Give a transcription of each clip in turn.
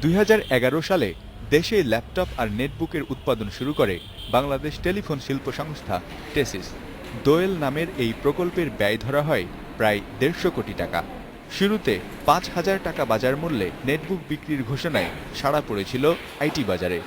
2011 সালে দেশে ল্যাপটপ আর নেটবুকের উৎপাদন শুরু করে বাংলাদেশ টেলিফোন শিল্প সংস্থা টেসিস। দোয়েল নামের এই প্রকল্পের ব্যয় ধরা হয় প্রায় 150 কোটি টাকা। শুরুতে 5,000 টাকা বাজার মূল্যে নেটবুক বিক্রির ঘোষণায় সাড়া পড়েছিল আইটি বাজারে,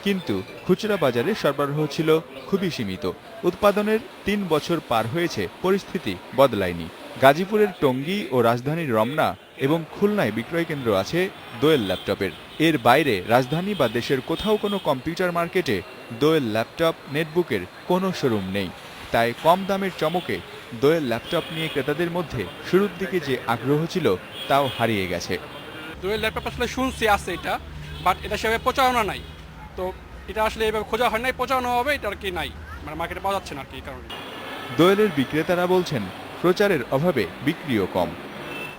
কিন্তু খুচরা বাজারে সরবরাহ ছিল খুবই সীমিত। উৎপাদনের 3 বছর পার হয়েছে, পরিস্থিতি বদলায়নি। গাজীপুরের টঙ্গী ও রাজধানীর রমনা এবং খুলনায় বিক্রয় কেন্দ্র আছে দোয়েল ল্যাপটপের। এর বাইরে রাজধানী বা দেশের কোথাও কোনো কম্পিউটার মার্কেটে দোয়েল ল্যাপটপ নেটবুকের কোনো শোরুম নেই। তাই কম দামের চমকে দোয়েল ল্যাপটপ নিয়ে ক্রেতাদের মধ্যে শুরুর দিকে যে আগ্রহ ছিল তাও হারিয়ে গেছে। দোয়েল ল্যাপটপ আসলে শুনছি আছে এটা, বাট এটা সেভাবে প্রচারণা নাই। তো এটা আসলে এভাবে খোঁজা হয় নাই, প্রচারণা হবে এটা আর কি নাই, মানে মার্কেটে পাওয়া যাচ্ছে না আর কি। এই কারণে দোয়েলের বিক্রেতারা বলছেন প্রচারের অভাবে বিক্রিও কম।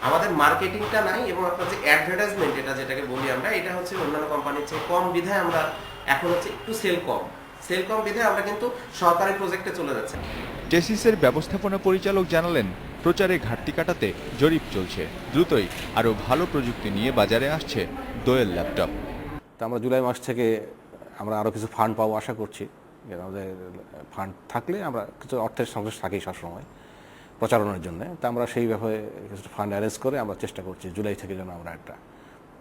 আমাদের মার্কেটিংটা নাই এবং আপনার যে অ্যাডভার্টাইজমেন্ট যেটাকে বলি আমরা, এটা হচ্ছে অন্যান্য কোম্পানির চেয়ে কম বিধায় আমরা এখন হচ্ছে একটু সেল কম বিধায় আমরা কিন্তু সরকারি প্রজেক্টে চলে যাচ্ছি। টেসিসের ব্যবস্থাপনা পরিচালক জানালেন, প্রচারে ঘাটতি কাটাতে জরিপ চলছে। দ্রুতই আরও ভালো প্রযুক্তি নিয়ে বাজারে আসছে দোয়েল ল্যাপটপ। তা আমরা জুলাই মাস থেকে আমরা আরও কিছু ফান্ড পাবো আশা করছি। আমাদের ফান্ড থাকলে আমরা কিছু অর্থের সংশ্লেষ থাকেই সবসময় প্রচারণার জন্য। তা আমরা সেই ব্যাপারে কিছু ফান্ড অ্যারেঞ্জ করে আমরা চেষ্টা করছি জুলাই থেকে যেন আমরা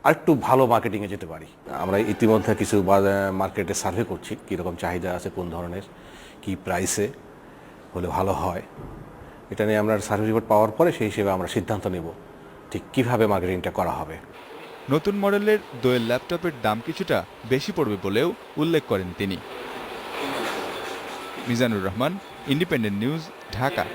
আরেকটু ভালো মার্কেটিংয়ে যেতে পারি। আমরা ইতিমধ্যে কিছু মার্কেটে সার্ভে করছি, কীরকম চাহিদা আছে, কোন ধরনের কী প্রাইসে হলে ভালো হয়। এটা নিয়ে আমরা সার্ভে রিপোর্ট পাওয়ার পরে সেই হিসেবে আমরা সিদ্ধান্ত নেব ঠিক কীভাবে মার্কেটিংটা করা হবে। নতুন মডেলের দোয়েল ল্যাপটপের দাম কিছুটা বেশি পড়বে বলেও উল্লেখ করেন তিনি। Mizanur Rahman, independent news, Dhaka.